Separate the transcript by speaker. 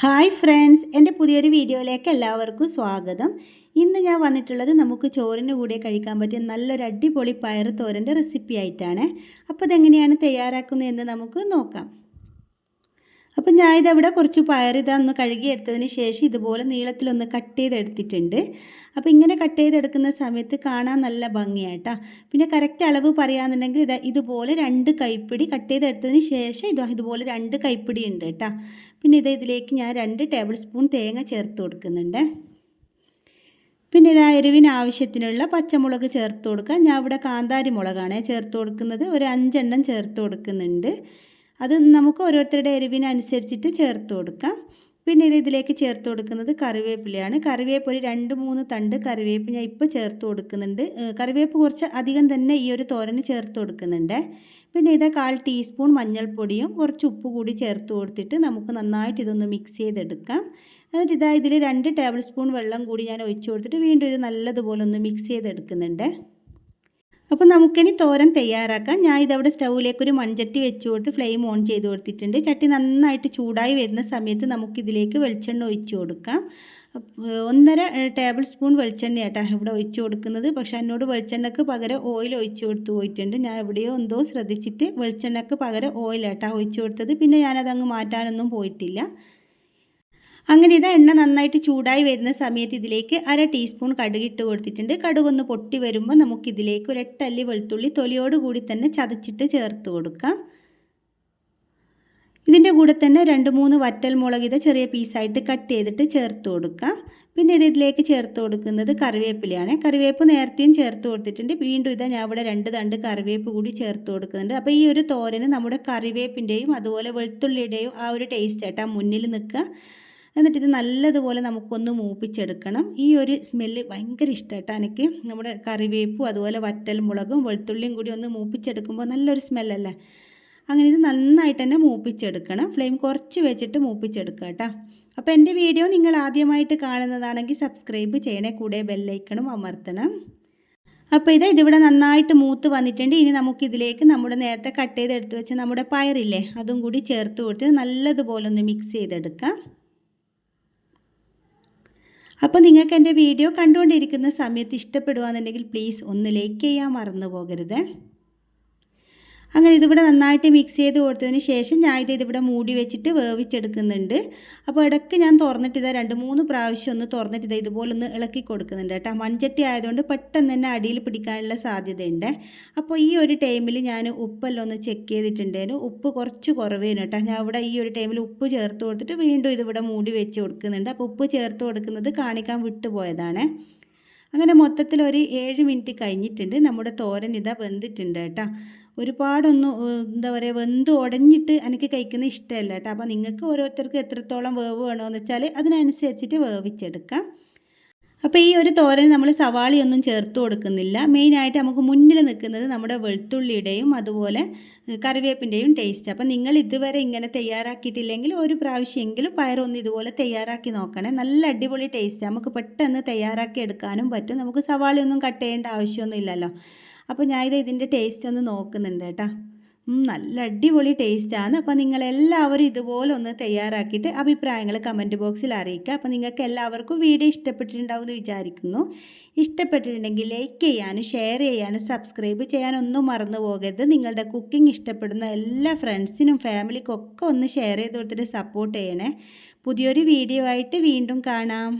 Speaker 1: Hi friends, എൻ്റെ പുതിയൊരു വീഡിയോയിലേക്ക് എല്ലാവർക്കും സ്വാഗതം. ഇന്ന് ഞാൻ വന്നിട്ടുള്ളത് നമുക്ക് ചോറിന് കൂടെ കഴിക്കാൻ പറ്റിയ നല്ലൊരു അടിപൊളി പയർ തോരൻ്റെ റെസിപ്പി ആയിട്ടാണ്. അപ്പോൾ ഇതെങ്ങനെയാണ് തയ്യാറാക്കുന്നത് എന്ന് നമുക്ക് നോക്കാം. അപ്പം ഞാൻ ഇതവിടെ കുറച്ച് പയർ ഇതൊന്ന് കഴുകിയെടുത്തതിന് ശേഷം ഇതുപോലെ നീളത്തിലൊന്ന് കട്ട് ചെയ്തെടുത്തിട്ടുണ്ട്. അപ്പോൾ ഇങ്ങനെ കട്ട് ചെയ്തെടുക്കുന്ന സമയത്ത് കാണാൻ നല്ല ഭംഗിയായിട്ടാ. പിന്നെ കറക്റ്റ് അളവ് പറയുകയാണെന്നുണ്ടെങ്കിൽ ഇതുപോലെ 2 കൈപ്പിടി കട്ട് ചെയ്തെടുത്തതിന് ശേഷം ഇതുപോലെ 2 കൈപ്പിടി ഉണ്ട് കേട്ടോ. പിന്നെ ഇതിലേക്ക് ഞാൻ 2 ടേബിൾ സ്പൂൺ തേങ്ങ ചേർത്ത് കൊടുക്കുന്നുണ്ട്. പിന്നെ എരിവിന് ആവശ്യത്തിനുള്ള പച്ചമുളക് ചേർത്ത് കൊടുക്കുക. ഞാൻ ഇവിടെ കാന്താരി മുളകാണ് ചേർത്ത് കൊടുക്കുന്നത്. ഒരു 5 എണ്ണം ചേർത്ത് കൊടുക്കുന്നുണ്ട്. അത് നമുക്ക് ഓരോരുത്തരുടെ എരിവിനനുസരിച്ചിട്ട് ചേർത്ത് കൊടുക്കാം. പിന്നെ ഇതിലേക്ക് ചേർത്ത് കൊടുക്കുന്നത് കറിവേപ്പിലയാണ്. കറിവേപ്പ് ഒരു 2-3 തണ്ട് കറിവേപ്പ് ഞാൻ ഇപ്പോൾ ചേർത്ത് കൊടുക്കുന്നുണ്ട്. കറിവേപ്പ് കുറച്ച് അധികം തന്നെ ഈ ഒരു തോരന് ചേർത്ത് കൊടുക്കുന്നുണ്ട്. പിന്നെ 1/4 ടീസ്പൂൺ മഞ്ഞൾപ്പൊടിയും കുറച്ച് ഉപ്പ് കൂടി ചേർത്ത് കൊടുത്തിട്ട് നമുക്ക് നന്നായിട്ട് ഇതൊന്ന് മിക്സ് ചെയ്തെടുക്കാം. എന്നിട്ട് ഇതിൽ 2 ടേബിൾ സ്പൂൺ വെള്ളം കൂടി ഞാൻ ഒഴിച്ച് കൊടുത്തിട്ട് വീണ്ടും ഇത് നല്ലതുപോലെ ഒന്ന് മിക്സ് ചെയ്തെടുക്കുന്നുണ്ട്. അപ്പോൾ നമുക്കിനി തോരൻ തയ്യാറാക്കാം. ഞാൻ ഇതവിടെ സ്റ്റൗവിലേക്ക് ഒരു മൺചട്ടി വെച്ച് കൊടുത്ത് ഫ്ലെയിം ഓൺ ചെയ്ത് കൊടുത്തിട്ടുണ്ട്. ചട്ടി നന്നായിട്ട് ചൂടായി വരുന്ന സമയത്ത് നമുക്കിതിലേക്ക് വെളിച്ചെണ്ണ ഒഴിച്ച് കൊടുക്കാം. 1.5 ടേബിൾ സ്പൂൺ വെളിച്ചെണ്ണയാട്ടോ ഇവിടെ ഒഴിച്ച് കൊടുക്കുന്നത്. പക്ഷേ എന്നോട് വെളിച്ചെണ്ണയ്ക്ക് പകരം ഓയിൽ ഒഴിച്ച് കൊടുത്ത് പോയിട്ടുണ്ട്. ഞാൻ എവിടെയോ എന്തോ ശ്രദ്ധിച്ചിട്ട് വെളിച്ചെണ്ണയ്ക്ക് പകരം ഓയിലാട്ടോ ഒഴിച്ച് കൊടുത്തത്. പിന്നെ ഞാനതങ്ങ് മാറ്റാനൊന്നും പോയിട്ടില്ല. അങ്ങനെ എണ്ണ നന്നായിട്ട് ചൂടായി വരുന്ന സമയത്ത് ഇതിലേക്ക് 1/2 ടീസ്പൂൺ കടുക് ഇട്ട് കൊടുത്തിട്ടുണ്ട്. കടുകൊന്ന് പൊട്ടി വരുമ്പോൾ നമുക്കിതിലേക്ക് ഒരു 8 അല്ലി വെളുത്തുള്ളി തൊലിയോട് കൂടി തന്നെ ചതച്ചിട്ട് ചേർത്ത് കൊടുക്കാം. ഇതിൻ്റെ കൂടെ തന്നെ 2-3 വറ്റൽ മുളക് ചെറിയ പീസായിട്ട് കട്ട് ചെയ്തിട്ട് ചേർത്ത് കൊടുക്കാം. പിന്നെ ഇതിലേക്ക് ചേർത്ത് കൊടുക്കുന്നത് കറിവേപ്പിലയാണ്. കറിവേപ്പ് നേരത്തെയും ചേർത്ത് കൊടുത്തിട്ടുണ്ട്. വീണ്ടും ഞാൻ ഇവിടെ 2 തണ്ട് കറിവേപ്പ് കൂടി ചേർത്ത് കൊടുക്കുന്നുണ്ട്. അപ്പോൾ ഈ ഒരു തോരന് നമ്മുടെ കറിവേപ്പിൻ്റെയും അതുപോലെ വെളുത്തുള്ളിയുടെയും ആ ഒരു ടേസ്റ്റ് ആയിട്ടാ മുന്നിൽ നിൽക്കുക. എന്നിട്ട് ഇത് നല്ലതുപോലെ നമുക്കൊന്ന് മൂപ്പിച്ചെടുക്കണം. ഈ ഒരു സ്മെല്ല് ഭയങ്കര ഇഷ്ടമായിട്ടാണ് എനിക്ക്. നമ്മുടെ കറിവേപ്പും അതുപോലെ വറ്റൽ മുളകും വെളുത്തുള്ളിയും കൂടി ഒന്ന് മൂപ്പിച്ചെടുക്കുമ്പോൾ നല്ലൊരു സ്മെല്ലല്ലേ. അങ്ങനെ ഇത് നന്നായിട്ട് തന്നെ മൂപ്പിച്ചെടുക്കണം. ഫ്ലെയിം കുറച്ച് വെച്ചിട്ട് മൂപ്പിച്ചെടുക്കുക കേട്ടോ. അപ്പോൾ എൻ്റെ വീഡിയോ നിങ്ങൾ ആദ്യമായിട്ട് കാണുന്നതാണെങ്കിൽ സബ്സ്ക്രൈബ് ചെയ്യണേ, കൂടെ ബെല്ലൈക്കണും അമർത്തണം. അപ്പോൾ ഇതിവിടെ നന്നായിട്ട് മൂത്ത് വന്നിട്ടുണ്ട്. ഇനി നമുക്കിതിലേക്ക് നമ്മുടെ നേരത്തെ കട്ട് ചെയ്തെടുത്ത് വെച്ച നമ്മുടെ പയറില്ലേ അതും കൂടി ചേർത്ത് കൊടുത്ത് നല്ലതുപോലെ ഒന്ന് മിക്സ് ചെയ്തെടുക്കാം. അപ്പോൾ നിങ്ങൾക്ക് എൻ്റെ വീഡിയോ കണ്ടുകൊണ്ടിരിക്കുന്ന സമയത്ത് ഇഷ്ടപ്പെടുകയാണെന്നുണ്ടെങ്കിൽ പ്ലീസ് ഒന്ന് ലൈക്ക് ചെയ്യാൻ മറന്നു പോകരുത്. അങ്ങനെ ഇതിവിടെ നന്നായിട്ട് മിക്സ് ചെയ്ത് കൊടുത്തതിന് ശേഷം ഞാൻ ഇതിവിടെ മൂടി വെച്ചിട്ട് വേവിച്ചെടുക്കുന്നുണ്ട്. അപ്പോൾ ഇടയ്ക്ക് ഞാൻ തുറന്നിട്ട് 2-3 പ്രാവശ്യം ഒന്ന് തുറന്നിട്ട് ഇതുപോലെ ഒന്ന് ഇളക്കി കൊടുക്കുന്നുണ്ട് കേട്ടോ. മൺചട്ടി ആയതുകൊണ്ട് പെട്ടെന്ന് തന്നെ അടിയിൽ പിടിക്കാനുള്ള സാധ്യതയുണ്ട്. അപ്പോൾ ഈ ഒരു ടൈമിൽ ഞാൻ ഉപ്പെല്ലാം ഒന്ന് ചെക്ക് ചെയ്തിട്ടുണ്ടായിരുന്നു. ഉപ്പ് കുറച്ച് കുറവേനു കേട്ടോ. ഞാൻ ഇവിടെ ഈ ഒരു ടൈമിൽ ഉപ്പ് ചേർത്ത് കൊടുത്തിട്ട് വീണ്ടും ഇതിവിടെ മൂടി വെച്ച് കൊടുക്കുന്നുണ്ട്. അപ്പോൾ ഉപ്പ് ചേർത്ത് കൊടുക്കുന്നത് കാണിക്കാൻ വിട്ടുപോയതാണ്. അങ്ങനെ മൊത്തത്തിൽ ഒരു 7 മിനിറ്റ് കഴിഞ്ഞിട്ടുണ്ട്. നമ്മുടെ തോരൻ വെന്തിട്ടുണ്ട് കേട്ടോ. ഒരുപാടൊന്നും എന്താ പറയുക വെന്ത് ഉടഞ്ഞിട്ട് എനിക്ക് കഴിക്കുന്നത് ഇഷ്ടമല്ല കേട്ടോ. അപ്പോൾ നിങ്ങൾക്ക് ഓരോരുത്തർക്ക് എത്രത്തോളം വേവ് വേണമെന്ന് വെച്ചാൽ അതിനനുസരിച്ചിട്ട് വേവിച്ചെടുക്കാം. അപ്പോൾ ഈ ഒരു തോരൻ നമ്മൾ സവാളയൊന്നും ചേർത്ത് കൊടുക്കുന്നില്ല. മെയിനായിട്ട് നമുക്ക് മുന്നിൽ നിൽക്കുന്നത് നമ്മുടെ വെളുത്തുള്ളിയുടെയും അതുപോലെ കറിവേപ്പിൻ്റെയും ടേസ്റ്റ്. അപ്പോൾ നിങ്ങൾ ഇതുവരെ ഇങ്ങനെ തയ്യാറാക്കിയിട്ടില്ലെങ്കിൽ ഒരു പ്രാവശ്യമെങ്കിലും പയറൊന്ന് ഇതുപോലെ തയ്യാറാക്കി നോക്കണേ. നല്ല അടിപൊളി ടേസ്റ്റ്. നമുക്ക് പെട്ടെന്ന് തയ്യാറാക്കി എടുക്കാനും പറ്റും. നമുക്ക് സവാളയൊന്നും കട്ട് ചെയ്യേണ്ട ആവശ്യമൊന്നും ഇല്ലല്ലോ. അപ്പോൾ ഞാൻ ഇതിൻ്റെ ടേസ്റ്റ് ഒന്ന് നോക്കുന്നുണ്ട് കേട്ടോ. നല്ല അടിപൊളി ടേസ്റ്റാണ്. അപ്പോൾ നിങ്ങളെല്ലാവരും ഇതുപോലെ ഒന്ന് തയ്യാറാക്കിയിട്ട് അഭിപ്രായങ്ങൾ കമൻറ്റ് ബോക്സിൽ അറിയിക്കുക. അപ്പോൾ നിങ്ങൾക്ക് എല്ലാവർക്കും വീഡിയോ ഇഷ്ടപ്പെട്ടിട്ടുണ്ടാവും എന്ന് വിചാരിക്കുന്നു. ഇഷ്ടപ്പെട്ടിട്ടുണ്ടെങ്കിൽ ലൈക്ക് ചെയ്യാനും ഷെയർ ചെയ്യാനും സബ്സ്ക്രൈബ് ചെയ്യാനൊന്നും മറന്നു പോകരുത്. നിങ്ങളുടെ കുക്കിംഗ് ഇഷ്ടപ്പെടുന്ന എല്ലാ ഫ്രണ്ട്സിനും ഫാമിലിക്കും ഒക്കെ ഒന്ന് ഷെയർ ചെയ്ത് കൊടുത്തിട്ട് സപ്പോർട്ട് ചെയ്യണേ. പുതിയൊരു വീഡിയോ ആയിട്ട് വീണ്ടും കാണാം.